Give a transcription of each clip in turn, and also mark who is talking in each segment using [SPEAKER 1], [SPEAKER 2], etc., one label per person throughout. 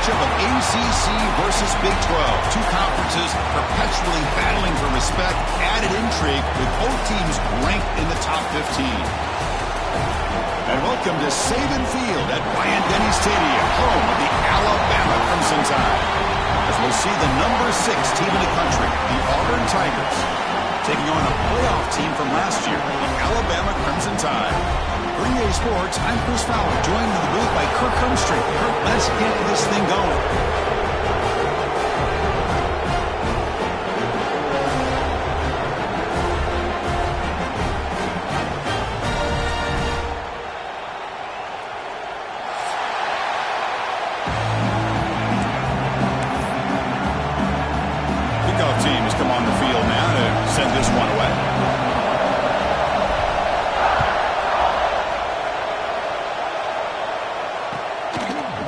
[SPEAKER 1] matchup of ACC versus Big 12. Two conferences perpetually battling for respect. Added intrigue with both teams ranked in the top 15. And welcome to Saban Field at Bryant-Denny Stadium, home of the Alabama Crimson Tide. As we'll see the number 6 team in the country, the Auburn Tigers, taking on a playoff team from last year, the Alabama Crimson Tide. For EA Sports, I'm Chris Fowler, joined in the booth by Kirk Hermstreet. Kirk, let's get this thing going. Team has come on the field now to send this one away.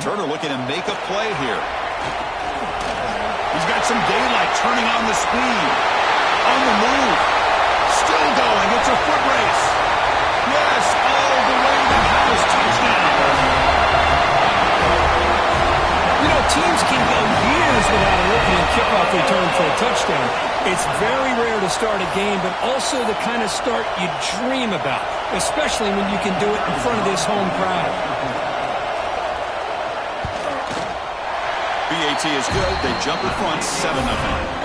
[SPEAKER 1] Turner looking to make a play here. He's got some daylight, turning on the speed. On the move. Still going. It's a foot race. Yes, all the way to the house. Touchdown.
[SPEAKER 2] You know, teams can go years without a rookie kickoff return for a touchdown. It's very rare to start a game, but also the kind of start you dream about, especially when you can do it in front of this home crowd.
[SPEAKER 1] BAT is good. They jump in front 7-0.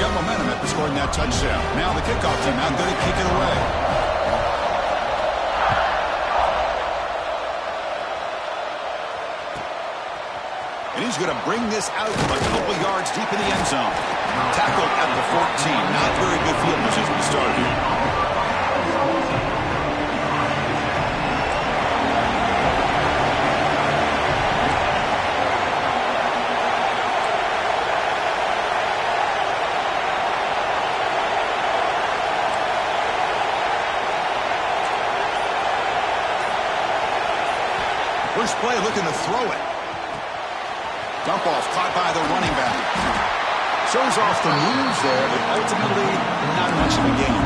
[SPEAKER 1] Momentum after scoring that touchdown. Now the kickoff team out there to kick it away. And he's going to bring this out from a couple yards deep in the end zone. Tackled at the 14. Not very good field position to start here. First play looking to throw it. Dump off caught by the running back. Shows off the moves there, but ultimately not much of a gain.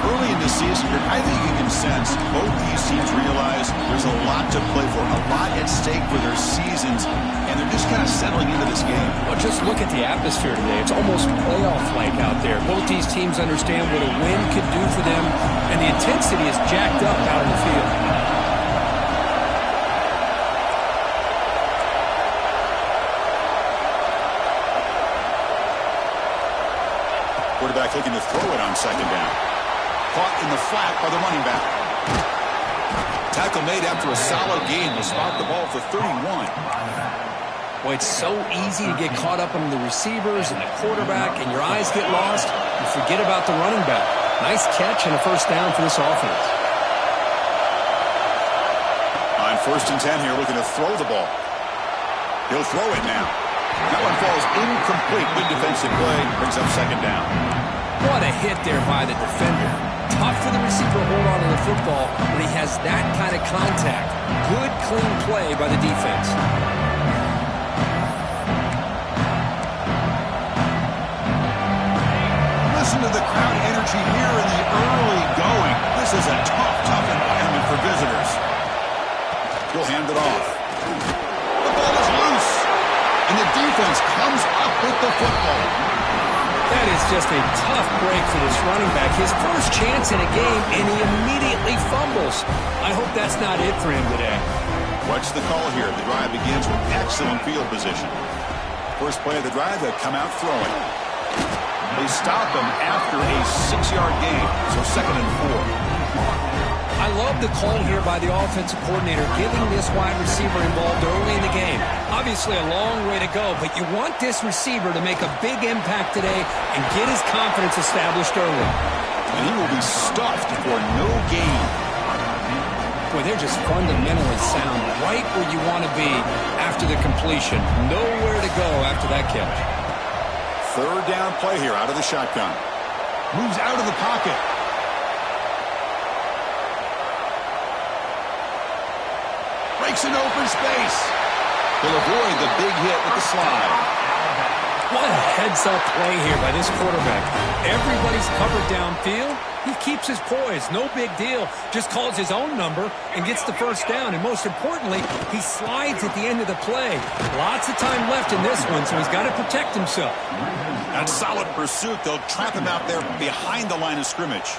[SPEAKER 1] Early in the season, I think you can sense both these teams realize there's a lot to play for, a lot at stake for their seasons, and they're just kind of settling into this game.
[SPEAKER 2] Well, just look at the atmosphere today. It's almost playoff-like out there. Both these teams understand what a win could do for them, and the intensity is jacked up out in the field.
[SPEAKER 1] Quarterback looking to throw it on second down. Caught in the flat by the running back. Tackle made after a solid gain. Will spot the ball for 31.
[SPEAKER 2] Well, it's so easy to get caught up on the receivers and the quarterback, and your eyes get lost. You forget about the running back. Nice catch and a first down for this offense.
[SPEAKER 1] On 1st and 10 here, looking to throw the ball. He'll throw it now. That one falls incomplete. Good defensive play. Brings up second down.
[SPEAKER 2] What a hit there by the defender. Tough for the receiver to hold on to the football when he has that kind of contact. Good, clean play by the defense.
[SPEAKER 1] Listen to the crowd energy here in the early going. This is a tough environment for visitors. He'll hand it off. The ball is loose. And the defense comes up with the football.
[SPEAKER 2] That is just a tough break for this running back. His first chance in a game, and he immediately fumbles. I hope that's not it for him today.
[SPEAKER 1] Watch the call here. The drive begins with excellent field position. First play of the drive, they come out throwing. They stop him after a 6-yard gain, so 2nd and 4.
[SPEAKER 2] I love the call here by the offensive coordinator, getting this wide receiver involved early in the game. Obviously a long way to go, but you want this receiver to make a big impact today and get his confidence established early.
[SPEAKER 1] And he will be stuffed for no gain.
[SPEAKER 2] Boy, they're just fundamentally sound, right where you want to be after the completion. Nowhere to go after that catch.
[SPEAKER 1] 3rd down play here out of the shotgun. Moves out of the pocket. breaks into open space. He'll avoid the big hit with the slide.
[SPEAKER 2] What a heads-up play here by this quarterback. Everybody's covered downfield. He keeps his poise. No big deal. Just calls his own number and gets the first down. And most importantly, he slides at the end of the play. Lots of time left in this one, so he's got to protect himself.
[SPEAKER 1] That's solid pursuit. They'll trap him out there behind the line of scrimmage.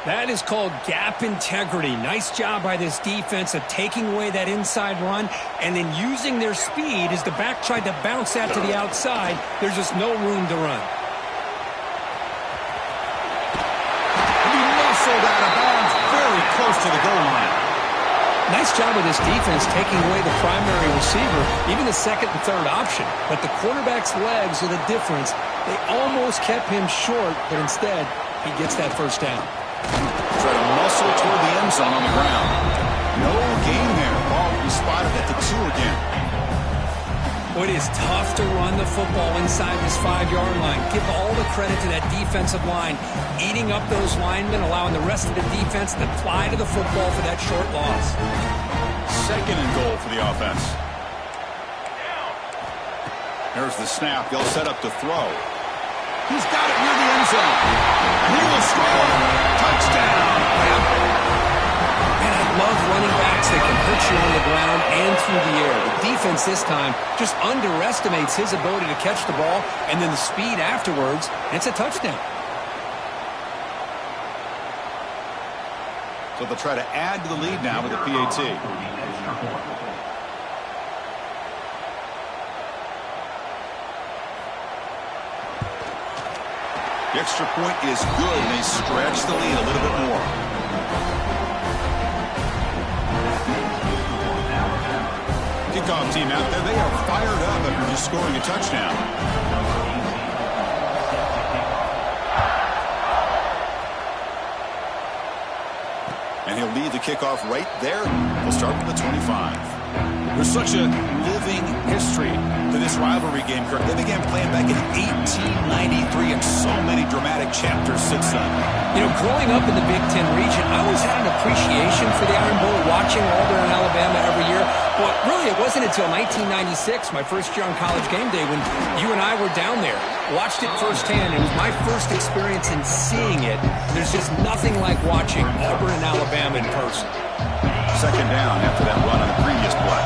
[SPEAKER 2] That is called gap integrity. Nice job by this defense of taking away that inside run and then using their speed as the back tried to bounce that to the outside. There's just no room to run.
[SPEAKER 1] He muscled out of bounds very close to the goal line.
[SPEAKER 2] Nice job of this defense taking away the primary receiver, even the second and third option. But the quarterback's legs are the difference. They almost kept him short, but instead, he gets that first down.
[SPEAKER 1] Try to muscle toward the end zone on the ground. No gain there. Ball will be spotted at the 2 again.
[SPEAKER 2] Well, it is tough to run the football inside this 5-yard line. Give all the credit to that defensive line, eating up those linemen, allowing the rest of the defense to fly to the football for that short loss.
[SPEAKER 1] 2nd and goal for the offense. There's the snap. They'll set up to throw. He's got it near the end zone. He will score. Touchdown.
[SPEAKER 2] Man, I love running backs that can hurt you on the ground and through the air. The defense this time just underestimates his ability to catch the ball, and then the speed afterwards, it's a touchdown.
[SPEAKER 1] So they'll try to add to the lead now with a PAT. The extra point is good, and they stretch the lead a little bit more. Kickoff team out there, they are fired up after just scoring a touchdown. And he'll lead the kickoff right there. We'll start from the 25. There's such a living history to this rivalry game, Kirk. They began playing back in 1893, and so many dramatic chapters since then.
[SPEAKER 2] You know, growing up in the Big Ten region, I always had an appreciation for the Iron Bowl, watching Auburn and Alabama every year. But really, it wasn't until 1996, my first year on College Game Day, when you and I were down there. Watched it firsthand. It was my first experience in seeing it. There's just nothing like watching Auburn and Alabama in person.
[SPEAKER 1] 2nd down after that run on the previous play.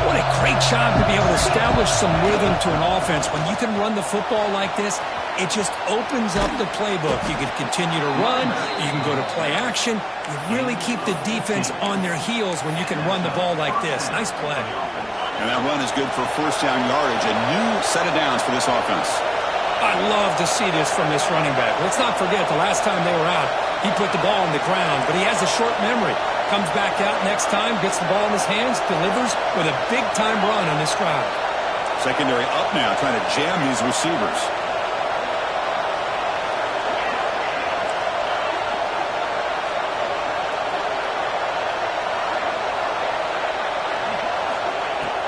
[SPEAKER 2] What a great job to be able to establish some rhythm to an offense. When you can run the football like this, it just opens up the playbook. You can continue to run. You can go to play action. You really keep the defense on their heels when you can run the ball like this. Nice play.
[SPEAKER 1] And that run is good for 1st down yardage. A new set of downs for this offense.
[SPEAKER 2] I love to see this from this running back. Let's not forget the last time they were out, he put the ball on the ground, but he has a short memory. Comes back out next time, gets the ball in his hands, delivers with a big-time run on this drive.
[SPEAKER 1] Secondary up now, trying to jam these receivers.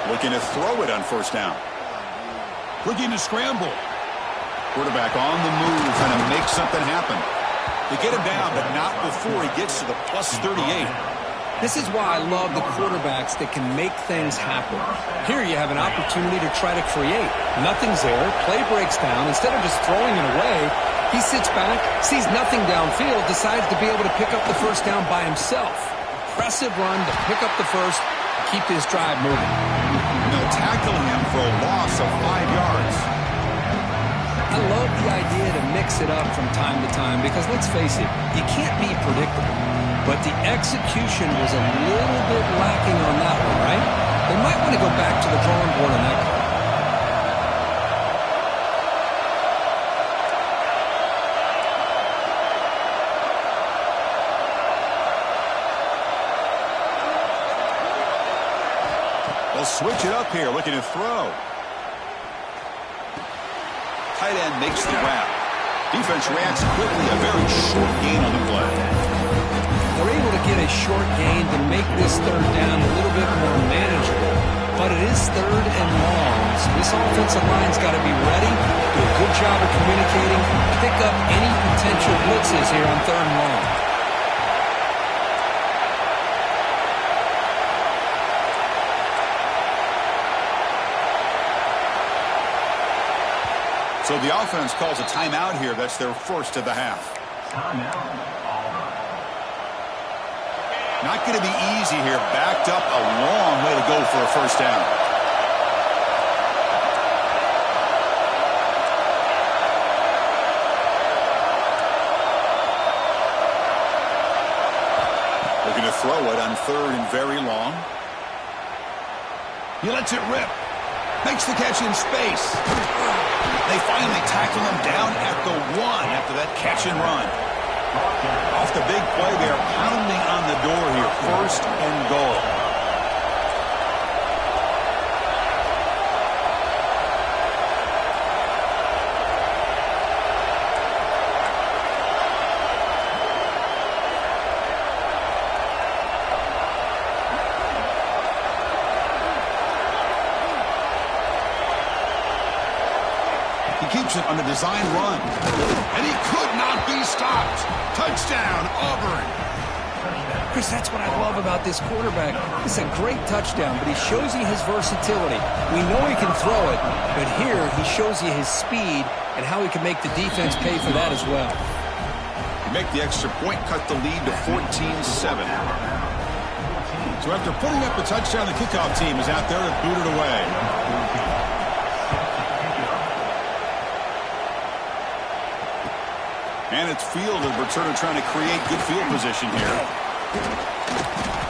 [SPEAKER 1] Looking to throw it on 1st down. Looking to scramble. Quarterback on the move, trying to make something happen. They get him down, but not before he gets to the plus 38.
[SPEAKER 2] This is why I love the quarterbacks that can make things happen. Here you have an opportunity to try to create. Nothing's there. Play breaks down. Instead of just throwing it away, he sits back, sees nothing downfield, decides to be able to pick up the 1st down by himself. Impressive run to pick up the first, keep this drive moving.
[SPEAKER 1] They'll tackle him for a loss of 5 yards.
[SPEAKER 2] I love the idea to mix it up from time to time because, let's face it, you can't be predictable. But the execution was a little bit lacking on that one, right? They might want to go back to the drawing board on that call.
[SPEAKER 1] They'll switch it up here, looking to throw. Tight end makes the wrap. Defense reacts quickly, a very short gain on the play.
[SPEAKER 2] They're able to get a short gain to make this 3rd down a little bit more manageable. But it is 3rd and long, so this offensive line's got to be ready, do a good job of communicating, pick up any potential blitzes here on 3rd and long.
[SPEAKER 1] So the offense calls a timeout here. That's their first of the half. Not going to be easy here. Backed up a long way to go for a first down. Looking to throw it on 3rd and very long. He lets it rip. Makes the catch in space. They finally tackle him down at the 1 after that catch and run. Off the big play, they are pounding on the door here. 1st and goal. He keeps it on the design run. And he could not be stopped. Touchdown, Auburn.
[SPEAKER 2] Chris, that's what I love about this quarterback. It's a great touchdown, but he shows you his versatility. We know he can throw it, but here he shows you his speed and how he can make the defense pay for that as well.
[SPEAKER 1] You make the extra point, cut the lead to 14-7. So after putting up a touchdown, the kickoff team is out there to boot it away. And it's field, and returner trying to create good field position here.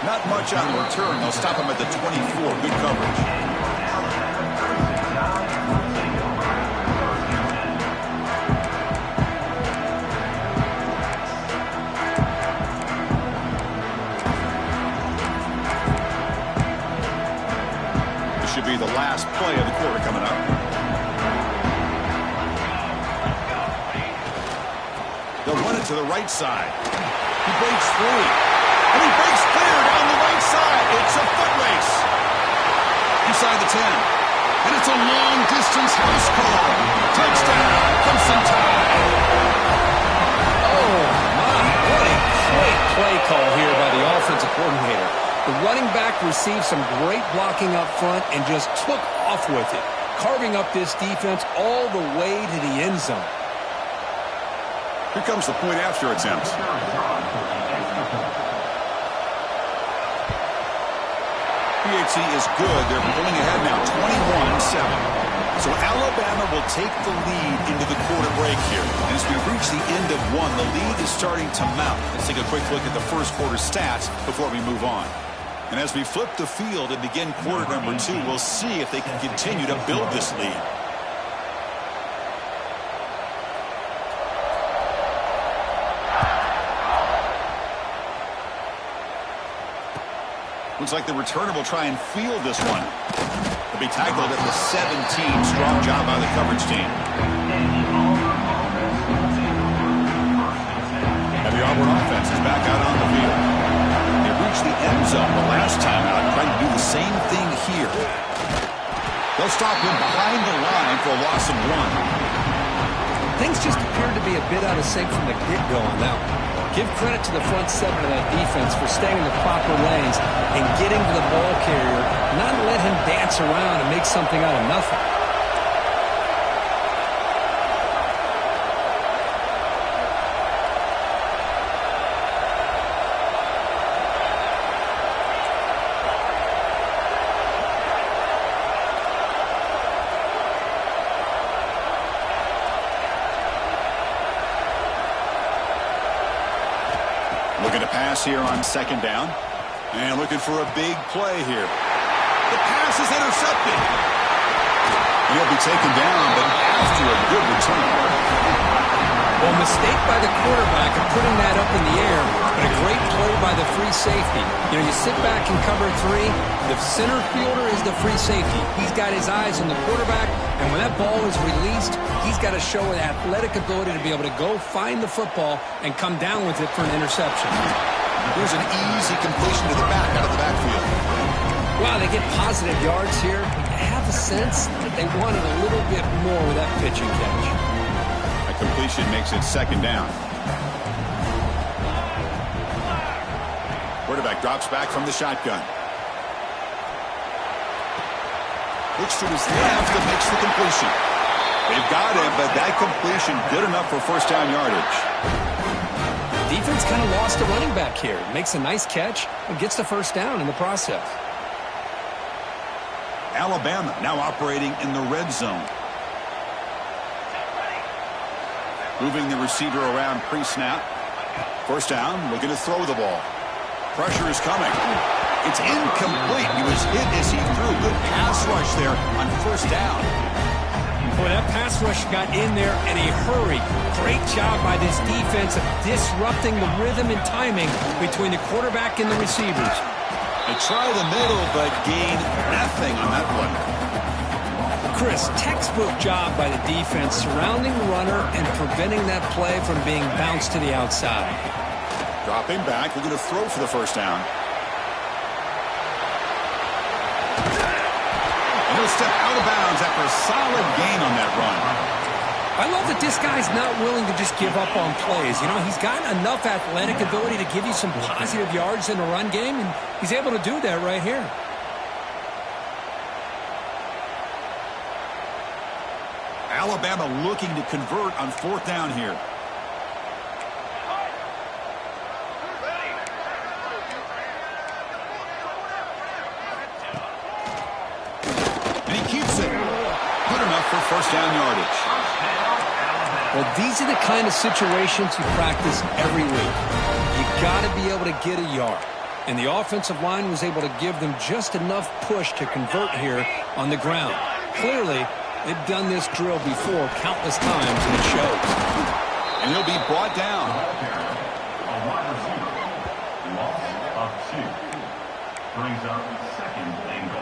[SPEAKER 1] Not much on the return. They'll stop him at the 24. Good coverage. This should be the last play of the quarter coming up. They'll run it to the right side. He breaks free. And he breaks clear down the right side. It's a foot race. Inside the 10. And it's a long-distance house call. Touchdown, Crimson Tide.
[SPEAKER 2] Oh, my. What a great play call here by the offensive coordinator. The running back received some great blocking up front and just took off with it, carving up this defense all the way to the end zone.
[SPEAKER 1] Here comes the point after attempt. PAT is good. They're pulling ahead now, 21-7. So Alabama will take the lead into the quarter break here. And as we reach the end of 1, the lead is starting to mount. Let's take a quick look at the first quarter stats before we move on. And as we flip the field and begin quarter number 2, we'll see if they can continue to build this lead. Looks like the returner will try and field this one. He'll be tackled at the 17. Strong job by the coverage team. And the Auburn offense is back out on the field. They reached the end zone the last time out, trying to do the same thing here. They'll stop him behind the line for a loss of 1.
[SPEAKER 2] Things just appeared to be a bit out of sync from the get-go on that one. Give credit to the front 7 of that defense for staying in the proper lanes and getting to the ball carrier, not let him dance around and make something out of nothing.
[SPEAKER 1] Looking to pass here on 2nd down. And looking for a big play here. The pass is intercepted. He'll be taken down, but after a good return.
[SPEAKER 2] Well, mistake by the quarterback of putting that up in the air, but a great play by the free safety. You know, you sit back and cover 3. The center fielder is the free safety. He's got his eyes on the quarterback, and when that ball is released, he's got to show an athletic ability to be able to go find the football and come down with it for an interception.
[SPEAKER 1] Here's an easy completion to the back out of the backfield.
[SPEAKER 2] Wow, they get positive yards here. I have a sense that they wanted a little bit more with that pitch and catch.
[SPEAKER 1] A completion makes it 2nd down. Quarterback drops back from the shotgun. Looks to his left and makes the completion. They've got him, but that completion good enough for first down yardage.
[SPEAKER 2] Defense kind of lost a running back here. Makes a nice catch and gets the first down in the process.
[SPEAKER 1] Alabama now operating in the red zone. Moving the receiver around pre-snap. First down, looking to throw the ball. Pressure is coming. It's incomplete. He was hit as he threw. Good pass rush there on first down.
[SPEAKER 2] Boy, that pass rush got in there in a hurry. Great job by this defense of disrupting the rhythm and timing between the quarterback and the receivers.
[SPEAKER 1] They try the middle, but gain nothing on that one.
[SPEAKER 2] Chris, textbook job by the defense surrounding the runner and preventing that play from being bounced to the outside.
[SPEAKER 1] Dropping back, looking to throw for the first down. And he'll step out of bounds after a solid gain on that run.
[SPEAKER 2] I love that this guy's not willing to just give up on plays. You know, he's got enough athletic ability to give you some positive yards in the run game, and he's able to do that right here.
[SPEAKER 1] Alabama looking to convert on fourth down here. And he keeps it. Good enough for first down yardage.
[SPEAKER 2] Well, these are the kind of situations you practice every week. You got to be able to get a yard. And the offensive line was able to give them just enough push to convert here on the ground. Clearly, they've done this drill before countless times, and it shows.
[SPEAKER 1] And he'll be brought down.
[SPEAKER 3] A wide receiver. Loss of 2. Brings up second and goal.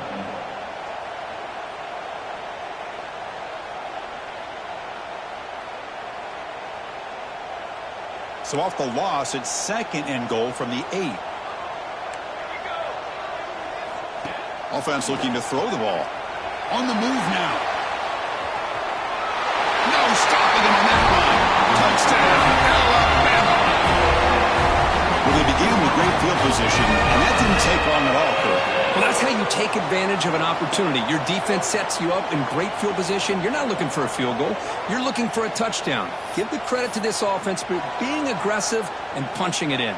[SPEAKER 1] So off the loss, it's second and goal from the 8. Offense looking to throw the ball. On the move now. No stopping him on that run. Touchdown, Alabama. Well, they began with great field position, and that didn't take long at all, Kurt.
[SPEAKER 2] Well, that's how you take advantage of an opportunity. Your defense sets you up in great field position. You're not looking for a field goal. You're looking for a touchdown. Give the credit to this offense for being aggressive and punching it in.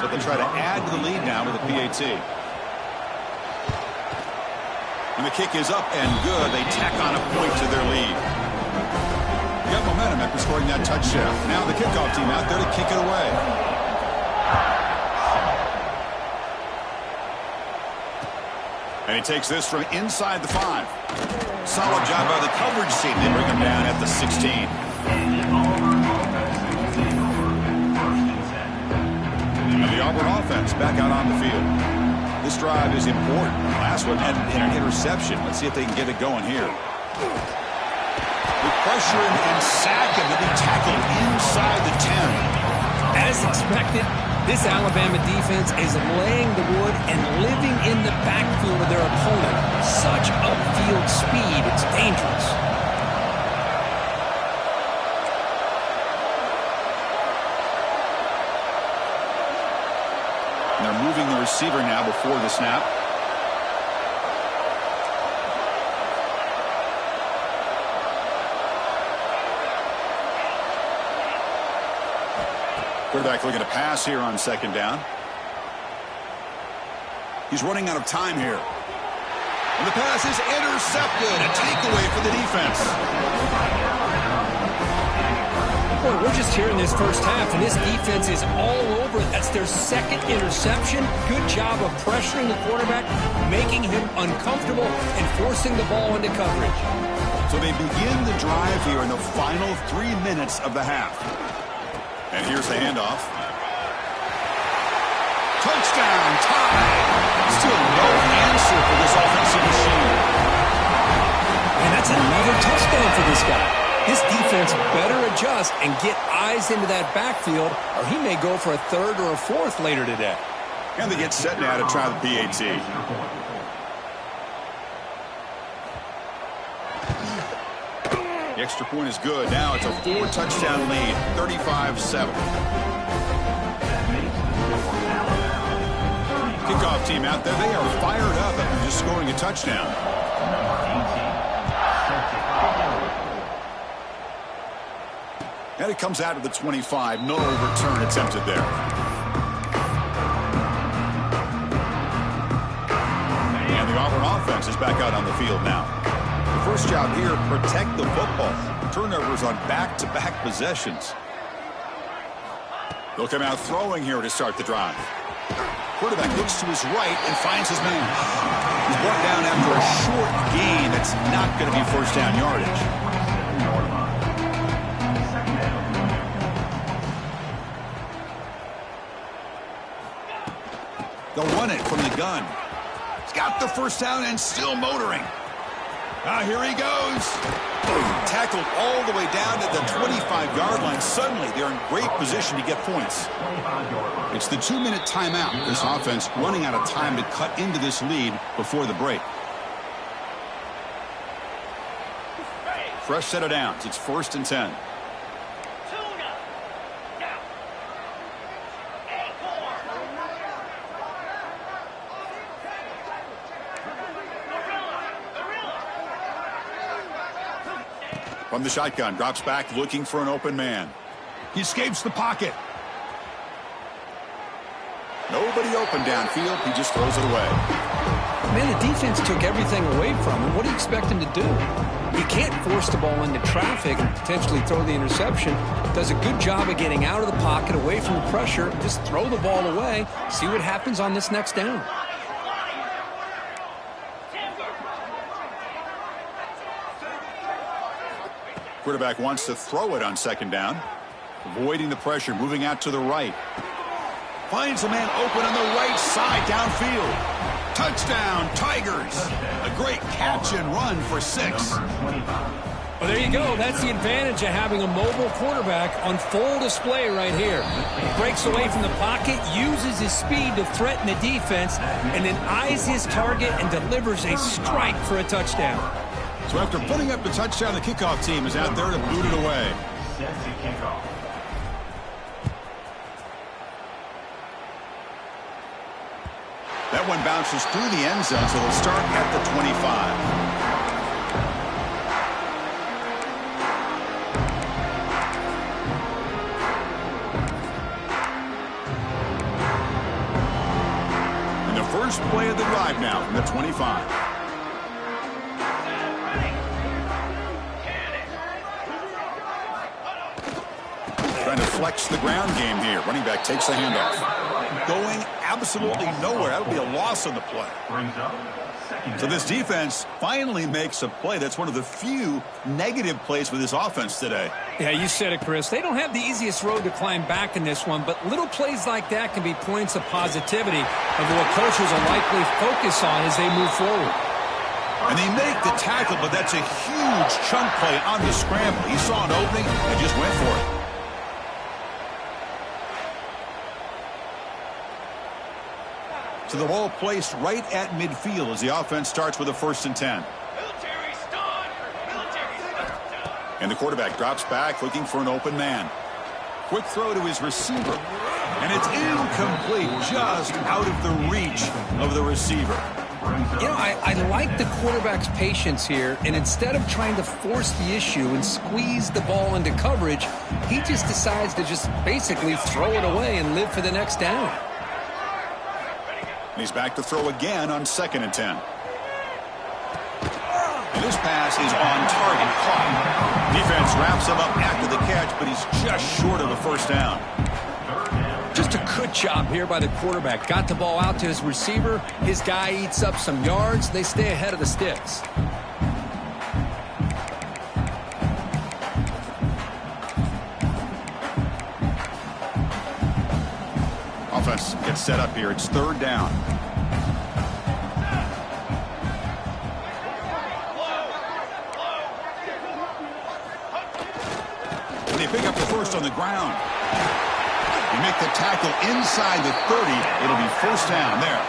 [SPEAKER 1] So they'll try to add to the lead now with a PAT. When the kick is up and good, they tack on a point to their lead. They got momentum after scoring that touchdown. Now the kickoff team out there to kick it away. And he takes this from inside the 5. Solid job by the coverage team. They bring him down at the 16. And the Auburn offense back out on the field. This drive is important. Last one ended in an interception. Let's see if they can get it going here. With pressure and sack him, they'll be tackled inside the 10.
[SPEAKER 2] As expected, this Alabama defense is laying the wood and living in the backfield of their opponent. Such upfield speed, it's dangerous.
[SPEAKER 1] And they're moving the receiver now before the snap. Quarterback looking to pass here on second down. He's running out of time here. And the pass is intercepted. A takeaway for the defense.
[SPEAKER 2] Boy, we're just here in this first half, and this defense is all over it. That's their second interception. Good job of pressuring the quarterback, making him uncomfortable, and forcing the ball into coverage.
[SPEAKER 1] So they begin the drive here in the final 3 minutes of the half. And here's the handoff. Touchdown, tie. Still no answer for this offensive machine.
[SPEAKER 2] And that's another touchdown for this guy. This defense better adjust and get eyes into that backfield, or he may go for a third or a fourth later today.
[SPEAKER 1] And they get set now to try the PAT. The extra point is good. Now it's a 4-touchdown lead, 35-7. Kickoff team out there, they are fired up after just scoring a touchdown. And it comes out of the 25. No return attempted there. And the Auburn offense is back out on the field now. The first job here, protect the football. Turnovers on back-to-back possessions. They'll come out throwing here to start the drive. Quarterback looks to his right and finds his man. He's brought down after a short gain. That's not going to be first down yardage. They'll run it from the gun. He's got the first down and still motoring. Here he goes. Tackled all the way down to the 25-yard line. Suddenly, they're in great position to get points. It's the 2-minute timeout. This offense running out of time to cut into this lead before the break. Fresh set of downs. It's 1st and 10. From the shotgun, drops back looking for an open man. He escapes the pocket. Nobody open downfield. He just throws it away.
[SPEAKER 2] Man, the defense took everything away from him. What do you expect him to do? You can't force the ball into traffic and potentially throw the interception. Does a good job of getting out of the pocket, away from the pressure. Just throw the ball away. See what happens on this next down.
[SPEAKER 1] Quarterback wants to throw it on 2nd down. Avoiding the pressure, moving out to the right. Finds a man open on the right side downfield. Touchdown, Tigers. A great catch and run for 6.
[SPEAKER 2] Well, there you go. That's the advantage of having a mobile quarterback on full display right here. He breaks away from the pocket, uses his speed to threaten the defense, and then eyes his target and delivers a strike for a touchdown.
[SPEAKER 1] So after putting up the touchdown, the kickoff team is out there to boot it away. That one bounces through the end zone, so they'll start at the 25. And the first play of the drive now from the 25. Trying to flex the ground game here. Running back takes the handoff. Going absolutely nowhere. That'll be a loss on the play. So this defense finally makes a play. That's one of the few negative plays for this offense today.
[SPEAKER 2] Yeah, you said it, Chris. They don't have the easiest road to climb back in this one, but little plays like that can be points of positivity of what coaches will likely focus on as they move forward.
[SPEAKER 1] And they make the tackle, but that's a huge chunk play on the scramble. He saw an opening and just went for it. So the ball placed right at midfield as the offense starts with a 1st and 10. And the quarterback drops back looking for an open man. Quick throw to his receiver. And it's incomplete, just out of the reach of the receiver.
[SPEAKER 2] You know, I like the quarterback's patience here, and instead of trying to force the issue and squeeze the ball into coverage, he just decides to just basically throw it away and live for the next down.
[SPEAKER 1] And he's back to throw again on 2nd and 10. And this pass is on target, caught. Defense wraps him up after the catch, but he's just short of a first down.
[SPEAKER 2] Just a good job here by the quarterback. Got the ball out to his receiver. His guy eats up some yards. They stay ahead of the sticks.
[SPEAKER 1] Offense gets set up here. It's 3rd down. And they pick up the first on the ground. You make the tackle inside the 30. It'll be first down there.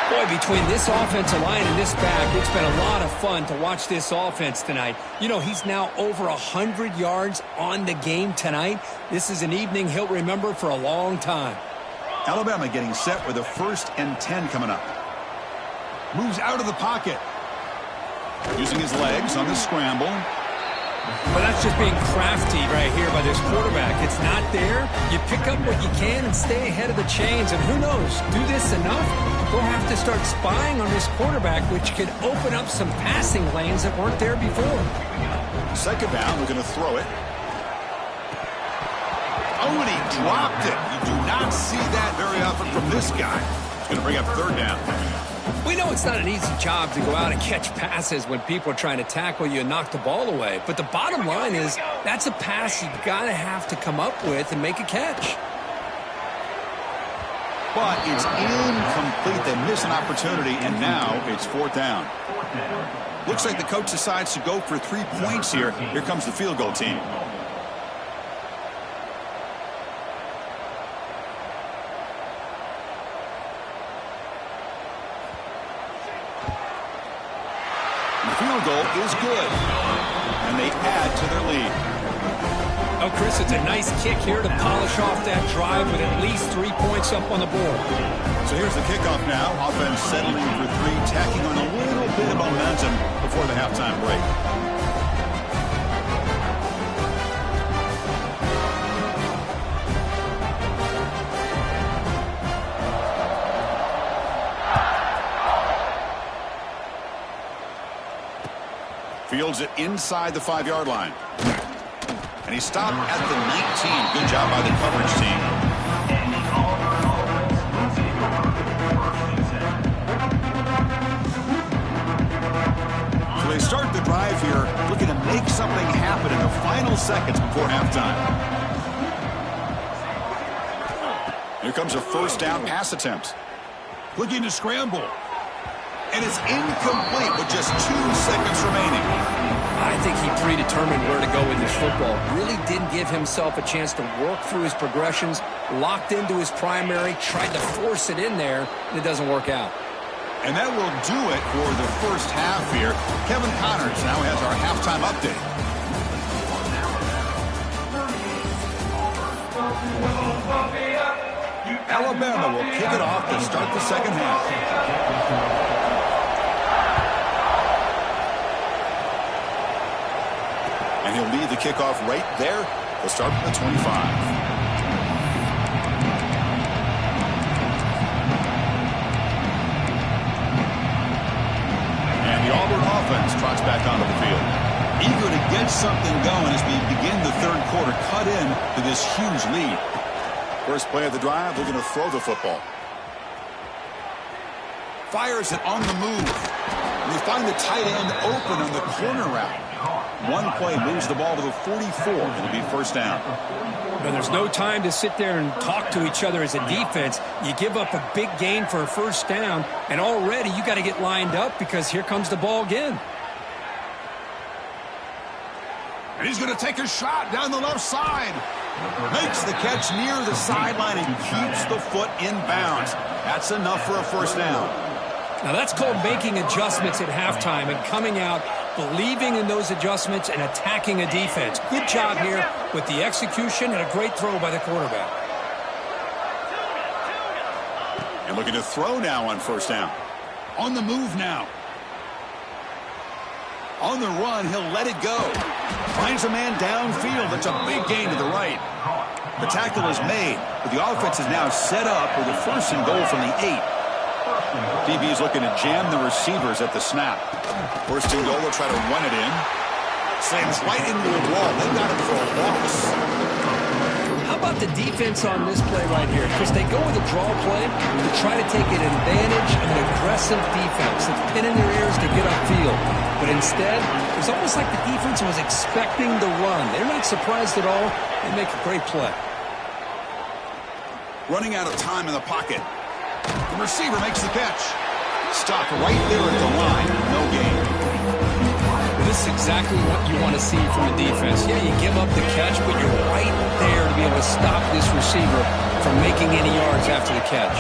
[SPEAKER 2] Boy, between this offensive line and this back, it's been a lot of fun to watch this offense tonight. You know, he's now over 100 yards on the game tonight. This is an evening he'll remember for a long time.
[SPEAKER 1] Alabama getting set with a 1st and 10 coming up. Moves out of the pocket. Using his legs on the scramble.
[SPEAKER 2] But that's just being crafty right here by this quarterback. It's not there. You pick up what you can and stay ahead of the chains. And who knows, do this enough, they'll have to start spying on this quarterback, which could open up some passing lanes that weren't there before.
[SPEAKER 1] Second down, we're going to throw it. Oh, and he dropped it. You do not see that very often from this guy. It's going to bring up third down.
[SPEAKER 2] We know it's not an easy job to go out and catch passes when people are trying to tackle you and knock the ball away. But the bottom line is that's a pass you've got to have to come up with and make a catch.
[SPEAKER 1] But it's incomplete. They miss an opportunity, and now it's fourth down. Looks like the coach decides to go for 3 points here. Here comes the field goal team. Field goal is good, and they add to their lead.
[SPEAKER 2] Oh, Chris, it's a nice kick here to polish off that drive with at least 3 points up on the board.
[SPEAKER 1] So here's the kickoff now. Offense settling for 3, tacking on a little bit of momentum before the halftime break. Fields it inside the 5-yard line. And he stopped at the 19. Good job by the coverage team. So they start the drive here, looking to make something happen in the final seconds before halftime. Here comes a first down pass attempt. Looking to scramble. And it's incomplete with just 2 seconds remaining.
[SPEAKER 2] I think he predetermined where to go with his football. Really didn't give himself a chance to work through his progressions, locked into his primary, tried to force it in there, and it doesn't work out.
[SPEAKER 1] And that will do it for the first half here. Kevin Connors now has our halftime update. Alabama will kick it off to start the second half. And he'll lead the kickoff right there. We'll start from the 25. And the Auburn offense trots back onto the field. Eager to get something going as we begin the third quarter. Cut in to this huge lead. First play of the drive, they're going to throw the football. Fires it on the move. And they find the tight end open on the corner route. One play moves the ball to the 44. It'll be first down.
[SPEAKER 2] But there's no time to sit there and talk to each other as a defense. You give up a big gain for a first down, and already you got to get lined up because here comes the ball again.
[SPEAKER 1] And he's going to take a shot down the left side. Makes the catch near the sideline and keeps the foot in bounds. That's enough for a first down.
[SPEAKER 2] Now that's called making adjustments at halftime and coming out, believing in those adjustments and attacking a defense. Good job here with the execution and a great throw by the quarterback.
[SPEAKER 1] And looking to throw now on first down. On the move now. On the run, he'll let it go. Finds a man downfield. That's a big gain to the right. The tackle is made, but the offense is now set up with a first and goal from the 8. DB is looking to jam the receivers at the snap. First and goal, will try to run it in. Slams right into the wall. They got him for a loss.
[SPEAKER 2] How about the defense on this play right here? Because they go with a draw play to try to take an advantage of an aggressive defense that's pinning their ears to get upfield. But instead, it's almost like the defense was expecting the run. They're not surprised at all. They make a great play.
[SPEAKER 1] Running out of time in the pocket. The receiver makes the catch. Stop right there at the line. No gain.
[SPEAKER 2] This is exactly what you want to see from a defense. Yeah, you give up the catch, but you're right there to be able to stop this receiver from making any yards after the catch.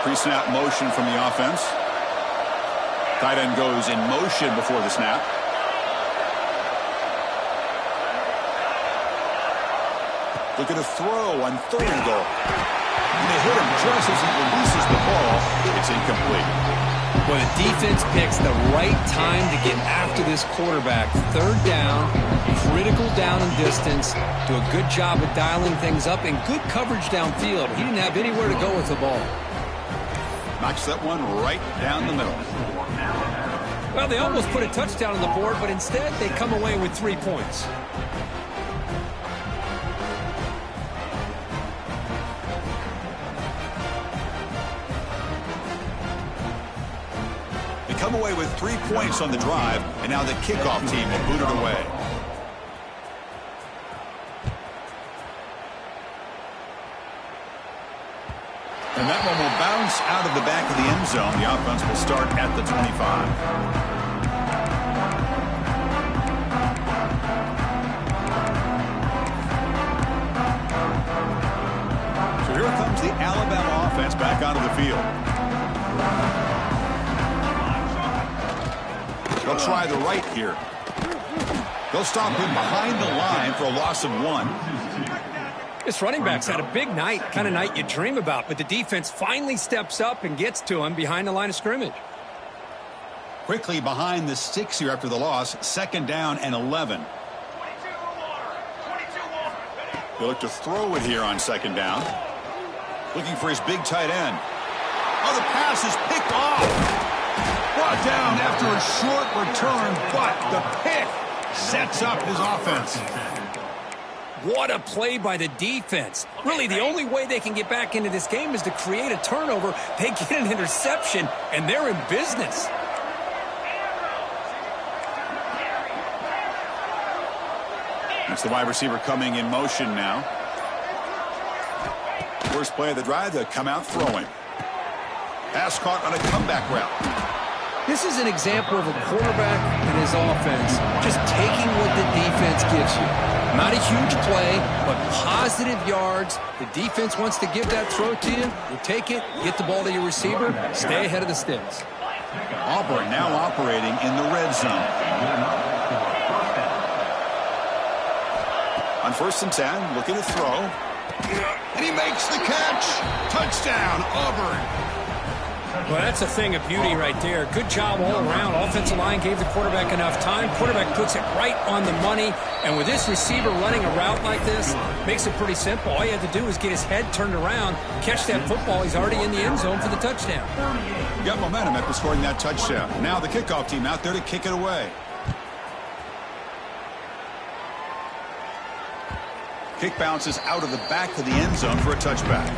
[SPEAKER 1] Pre-snap motion from the offense. Tight end goes in motion before the snap. Looking to throw on third and goal. And they hit him just as he releases the ball. It's incomplete.
[SPEAKER 2] Well, the defense picks the right time to get after this quarterback. Third down, critical down and distance. Do a good job of dialing things up and good coverage downfield. He didn't have anywhere to go with the ball.
[SPEAKER 1] Knocks that one right down the middle.
[SPEAKER 2] Well, they almost put a touchdown on the board, but instead they come away with 3 points.
[SPEAKER 1] Come away with 3 points on the drive, and now the kickoff team will boot it away. And that one will bounce out of the back of the end zone. The offense will start at the 25. So here comes the Alabama offense back onto the field. They'll try the right here. They'll stop him behind the line for a loss of 1.
[SPEAKER 2] This running back's had a big night, kind of night you dream about, but the defense finally steps up and gets to him behind the line of scrimmage.
[SPEAKER 1] Quickly behind the sticks here after the loss, 2nd down and 11. They look to throw it here on 2nd down. Looking for his big tight end. Oh, the pass is picked off. Brought down after a short return, but the pick sets up his offense.
[SPEAKER 2] What a play by the defense. Really, the only way they can get back into this game is to create a turnover. They get an interception, and they're in business.
[SPEAKER 1] That's the wide receiver coming in motion now. First play of the drive, they'll come out throwing. Pass caught on a comeback route.
[SPEAKER 2] This is an example of a quarterback and his offense just taking what the defense gives you. Not a huge play, but positive yards. The defense wants to give that throw to you. You take it, get the ball to your receiver, stay ahead of the sticks.
[SPEAKER 1] Auburn now operating in the red zone. On 1st and 10, looking to throw. And he makes the catch. Touchdown, Auburn.
[SPEAKER 2] Well, that's a thing of beauty right there. Good job all around. Offensive line gave the quarterback enough time. Quarterback puts it right on the money. And with this receiver running a route like this, makes it pretty simple. All you have to do is get his head turned around, catch that football. He's already in the end zone for the touchdown.
[SPEAKER 1] Got momentum after scoring that touchdown. Now the kickoff team out there to kick it away. Kick bounces out of the back of the end zone for a touchback.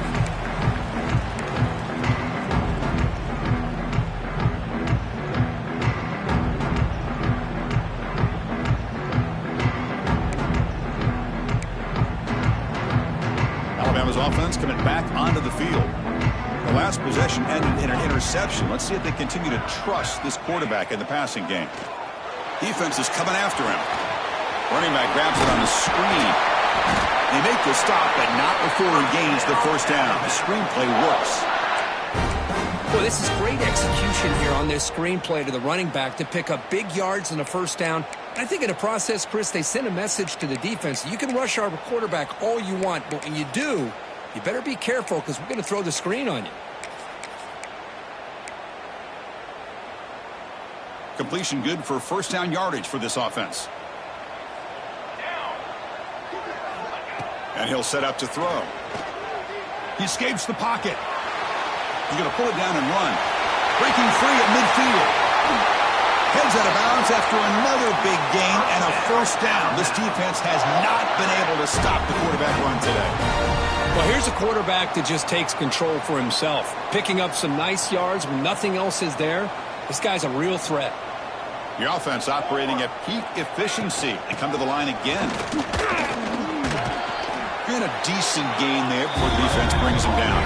[SPEAKER 1] Alabama's offense coming back onto the field. The last possession ended in an interception. Let's see if they continue to trust this quarterback in the passing game. Defense is coming after him. Running back grabs it on the screen. They make the stop, but not before he gains the 1st down. The screenplay works.
[SPEAKER 2] Well, this is great execution here on this screenplay to the running back to pick up big yards in the 1st down. I think in the process, Chris, they send a message to the defense. You can rush our quarterback all you want, but when you do, you better be careful because we're going to throw the screen on you.
[SPEAKER 1] Completion good for 1st down yardage for this offense. And he'll set up to throw. He escapes the pocket. He's going to pull it down and run. Breaking free at midfield. Heads out of bounds after another big gain and a 1st down. This defense has not been able to stop the quarterback run today.
[SPEAKER 2] Well, here's a quarterback that just takes control for himself. Picking up some nice yards when nothing else is there. This guy's a real threat.
[SPEAKER 1] The offense operating at peak efficiency. They come to the line again. And a decent gain there before the defense brings him down.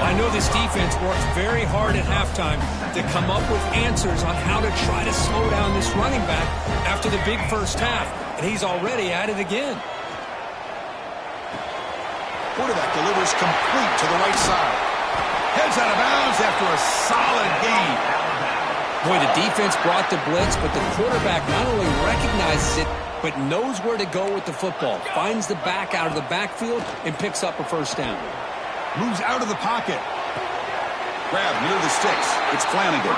[SPEAKER 2] I know this defense worked very hard at halftime to come up with answers on how to try to slow down this running back after the big 1st half. And he's already at it again.
[SPEAKER 1] Quarterback delivers complete to the right side. Heads out of bounds after a solid gain.
[SPEAKER 2] Boy, the defense brought the blitz, but the quarterback not only recognizes it, but knows where to go with the football. Finds the back out of the backfield and picks up a 1st down.
[SPEAKER 1] Moves out of the pocket. grab near the sticks. It's Flanagan.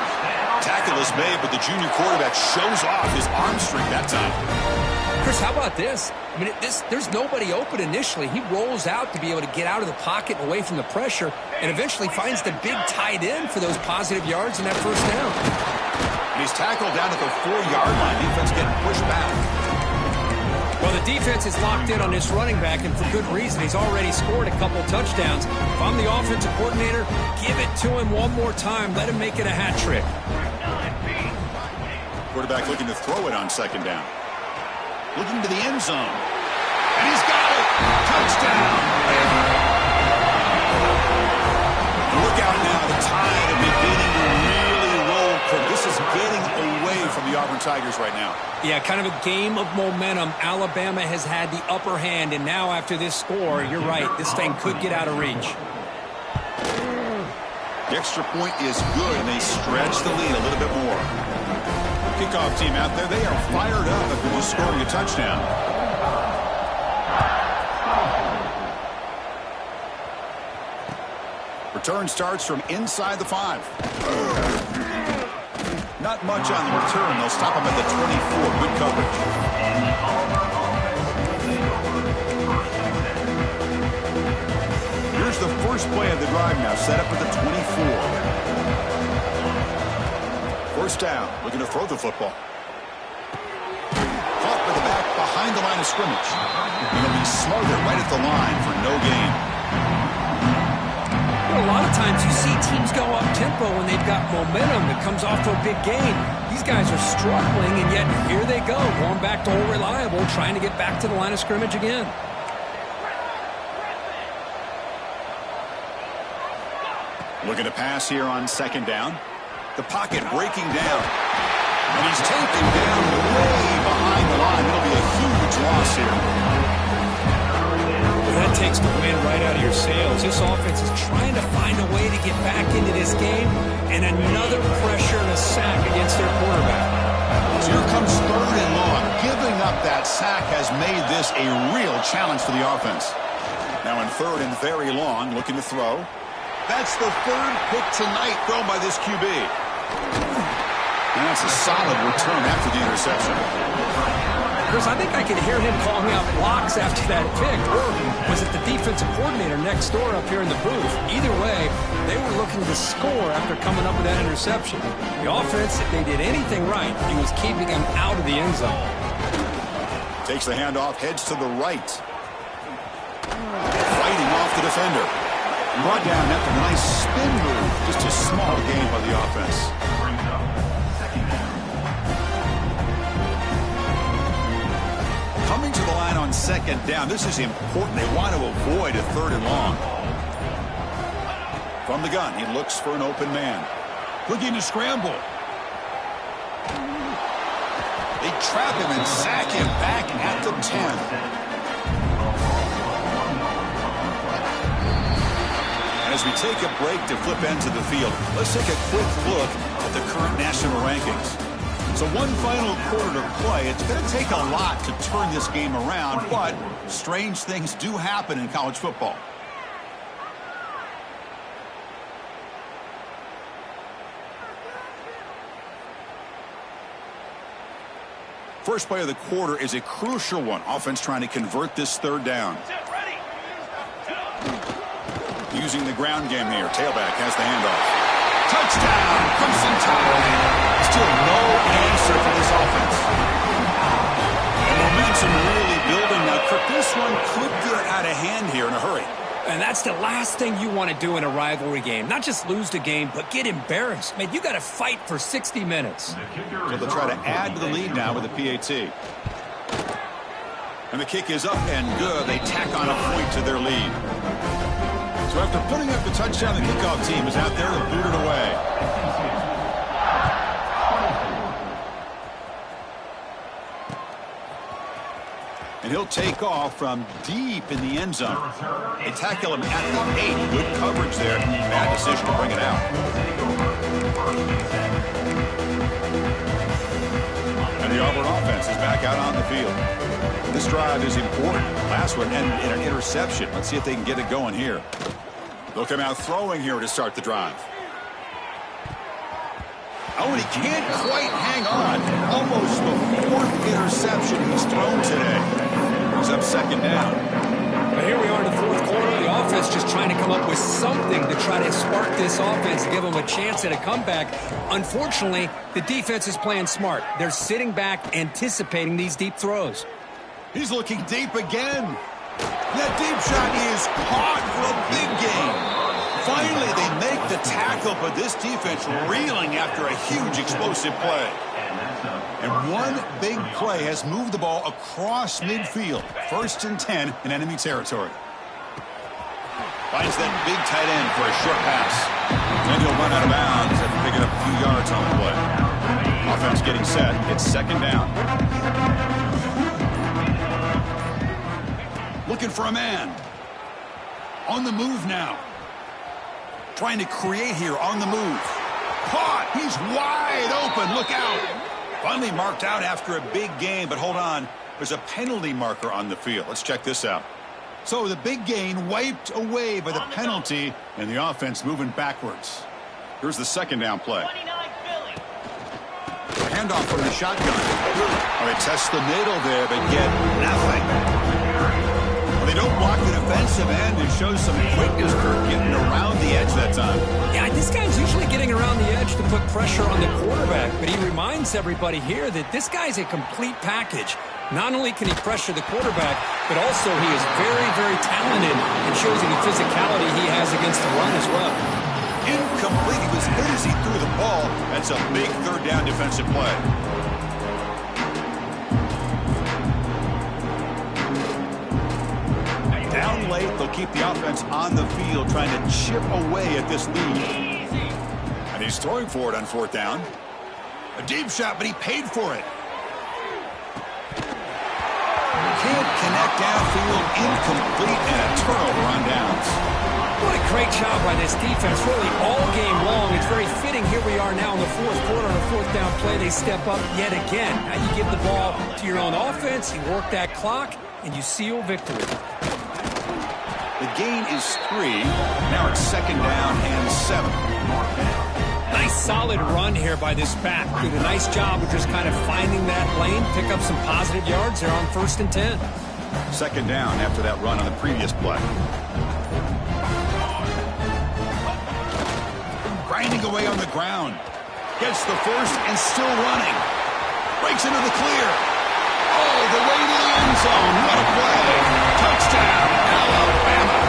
[SPEAKER 1] Tackle is made, but the junior quarterback shows off his arm strength that time.
[SPEAKER 2] Chris, how about this? I mean, there's nobody open initially. He rolls out to be able to get out of the pocket and away from the pressure and eventually finds the big tight end for those positive yards in that first down.
[SPEAKER 1] And he's tackled down at the 4-yard line. Defense getting pushed back.
[SPEAKER 2] Well, the defense is locked in on this running back, and for good reason. He's already scored a couple touchdowns. If I'm the offensive coordinator, give it to him one more time. Let him make it a hat trick.
[SPEAKER 1] Quarterback looking to throw it on second down. Looking to the end zone. And he's got it. Touchdown. Look out now. The tide of beginning to really roll. This is getting away from the Auburn Tigers right now.
[SPEAKER 2] Yeah, kind of a game of momentum. Alabama has had the upper hand, and now after this score, you're right, this thing could get out of reach.
[SPEAKER 1] The extra point is good, and they stretch the lead a little bit more. Kickoff team out there, they are fired up after just scoring a touchdown. Return starts from inside the 5. Not much on the return. They'll stop him at the 24. Good coverage. Here's the first play of the drive now, set up at the 24. First down, looking to throw the football. Caught with the back behind the line of scrimmage. And he'll be smothered right at the line for no gain.
[SPEAKER 2] A lot of times you see teams go up-tempo when they've got momentum that comes off to a big gain. These guys are struggling, and yet here they go, going back to old reliable, trying to get back to the line of scrimmage again.
[SPEAKER 1] Looking to pass here on second down. The pocket breaking down. And he's taken down way behind the line. It'll be a huge loss here.
[SPEAKER 2] That takes the wind right out of your sails. This offense is trying to find a way to get back into this game, and another pressure and a sack against their quarterback.
[SPEAKER 1] So here comes third and long. Giving up that sack has made this a real challenge for the offense. Now in third and very long, looking to throw. That's the third pick tonight thrown by this QB. And that's a solid return after the interception.
[SPEAKER 2] Chris, I think I could hear him calling out blocks after that pick. Or was it the defensive coordinator next door up here in the booth? Either way, they were looking to score after coming up with that interception. The offense, if they did anything right, it was keeping him out of the end zone.
[SPEAKER 1] Takes the handoff, heads to the right. Fighting off the defender. Brought down after a nice spin move. Just a small gain by the offense. Coming to the line on second down. This is important. They want to avoid a third and long. From the gun, he looks for an open man. Looking to scramble. They trap him and sack him back at the 10. And as we take a break to flip ends of the field, let's take a quick look at the current national rankings. So one final quarter to play. It's going to take a lot to turn this game around, but strange things do happen in college football. First play of the quarter is a crucial one. Offense trying to convert this third down. Using the ground game here. Tailback has the handoff. Touchdown! Crimson Tide. Still no answer for this offense. And momentum really building now. This one could get out of hand here in a hurry.
[SPEAKER 2] And that's the last thing you want to do in a rivalry game. Not just lose the game, but get embarrassed. Man, you got to fight for 60 minutes.
[SPEAKER 1] So they'll try to add to the lead now with the PAT. And the kick is up and good. They tack on a point to their lead. So after putting up the touchdown, the kickoff team is out there to boot it away. And he'll take off from deep in the end zone. They tackle him at the 8. Good coverage there. Bad decision to bring it out. And the Auburn offense is back out on the field. This drive is important. Last one ended in an interception. Let's see if they can get it going here. They'll come out throwing here to start the drive. Oh, and he can't quite hang on. Almost the 4th interception he's thrown today. He's up 2nd down.
[SPEAKER 2] But here we are in the 4th quarter. The offense just trying to come up with something to try to spark this offense, give them a chance at a comeback. Unfortunately, the defense is playing smart. They're sitting back, anticipating these deep throws.
[SPEAKER 1] He's looking deep again. That deep shot is caught for a big gain. Finally, they make the tackle, but this defense reeling after a huge explosive play. And one big play has moved the ball across midfield. 1st and 10 in enemy territory. Finds that big tight end for a short pass. And he'll run out of bounds after picking up a few yards on the play. Offense getting set. It's 2nd down. Looking for a man. On the move now. Trying to create here on the move. Caught. He's wide open. Look out. Finally marked out after a big gain, but hold on. There's a penalty marker on the field. Let's check this out. So the big gain wiped away by the penalty, and the offense moving backwards. Here's the 2nd down play. Handoff from the shotgun. Well, they test the middle there, but get nothing. They don't block the defensive end. It shows some quickness for getting around the edge that time.
[SPEAKER 2] Yeah, this guy's usually getting around the edge to put pressure on the quarterback, but he reminds everybody here that this guy's a complete package. Not only can he pressure the quarterback, but also he is very, very talented and shows you the physicality he has against the run as well.
[SPEAKER 1] Incomplete. He was hit as he threw the ball. That's a big 3rd down defensive play. Down late, they'll keep the offense on the field, trying to chip away at this lead. And he's throwing for it on 4th down. A deep shot, but he paid for it. Can't connect downfield, incomplete, and a turnover on downs.
[SPEAKER 2] What a great job by this defense, really all game long. It's very fitting. Here we are now in the 4th quarter on a 4th down play. They step up yet again. Now you give the ball to your own offense, you work that clock, and you seal victory.
[SPEAKER 1] The gain is 3. Now it's 2nd down and 7.
[SPEAKER 2] Nice solid run here by this back. Did a nice job of just kind of finding that lane, pick up some positive yards there on 1st and 10.
[SPEAKER 1] 2nd down after that run on the previous play. Grinding away on the ground. Gets the 1st and still running. Breaks into the clear. Oh, the way to the end zone. What a play. Touchdown, Alabama.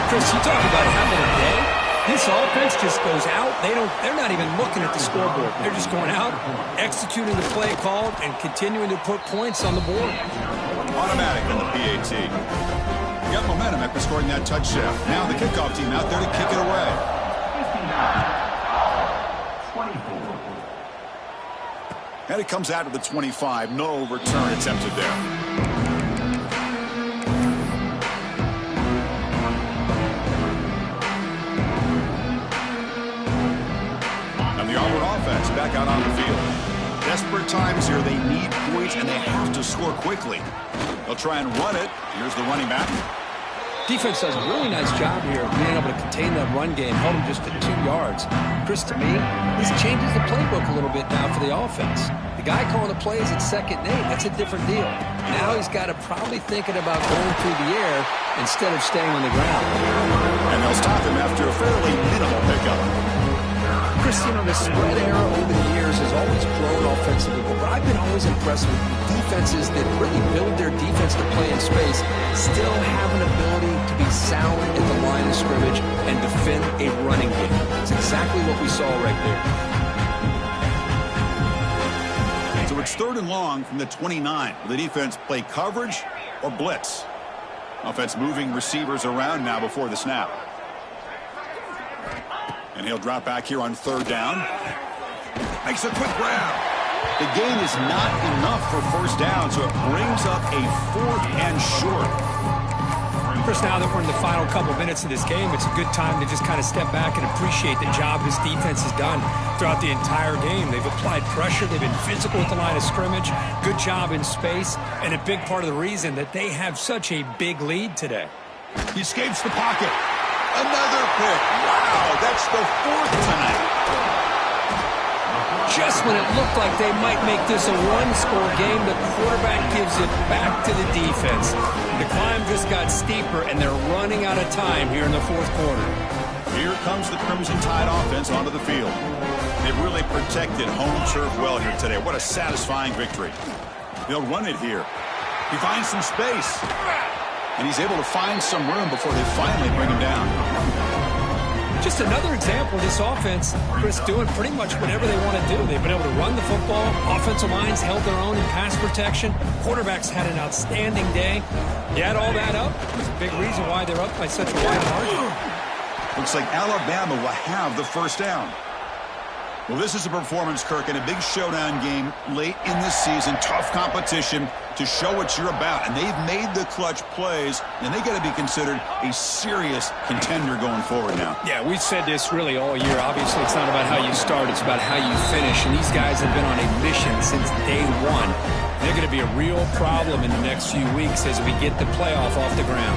[SPEAKER 2] Chris, you talk about having a day. This offense just goes out. They're not even looking at the scoreboard. They're just going out, executing the play called, and continuing to put points on the board.
[SPEAKER 1] Automatic on the PAT. You got momentum after scoring that touchdown. Now the kickoff team out there to kick it away.
[SPEAKER 3] 24.
[SPEAKER 1] And it comes out of the 25. No return attempted there. Back out on the field. Desperate times here. They need points, and they have to score quickly. They'll try and run it. Here's the running back.
[SPEAKER 2] Defense does a really nice job here of being able to contain that run game, held him just to 2 yards. Chris, to me, this changes the playbook a little bit now for the offense. The guy calling the plays at 2nd and 8, that's a different deal. Now he's got to probably thinking about going through the air instead of staying on the ground.
[SPEAKER 1] And they'll stop him after a fairly minimal pickup.
[SPEAKER 2] Chris, you know, the spread era over the years has always grown offensively, but I've been always impressed with defenses that really build their defense to play in space, still have an ability to be sound at the line of scrimmage and defend a running game. It's exactly what we saw right there.
[SPEAKER 1] So it's 3rd and long from the 29. Will the defense play coverage or blitz? Offense moving receivers around now before the snap. And he'll drop back here on 3rd down. Makes a quick grab. The gain is not enough for 1st down, so it brings up a 4th and short.
[SPEAKER 2] Chris, now that we're in the final couple minutes of this game, it's a good time to just kind of step back and appreciate the job this defense has done throughout the entire game. They've applied pressure. They've been physical at the line of scrimmage. Good job in space, and a big part of the reason that they have such a big lead today.
[SPEAKER 1] He escapes the pocket. Another pick. Wow, that's the 4th tonight.
[SPEAKER 2] just when it looked like they might make this a one-score game, the quarterback gives it back to the defense. The climb just got steeper, and they're running out of time here in the fourth quarter.
[SPEAKER 1] Here comes the Crimson Tide offense onto the field. They've really protected home turf well here today. What a satisfying victory. They'll run it here. He finds some space. And he's able to find some room before they finally bring him down.
[SPEAKER 2] Just another example of this offense, Chris, doing pretty much whatever they want to do. They've been able to run the football. Offensive lines held their own in pass protection. Quarterbacks had an outstanding day. You add all that up, it's a big reason why they're up by such a wide margin.
[SPEAKER 1] Looks like Alabama will have the first down. Well, this is a performance, Kirk, in a big showdown game late in the season. Tough competition to show what you're about. And they've made the clutch plays, and they got to be considered a serious contender going forward now.
[SPEAKER 2] Yeah, we've said this really all year. Obviously, it's not about how you start. It's about how you finish. And these guys have been on a mission since day one. They're going to be a real problem in the next few weeks as we get the playoff off the ground.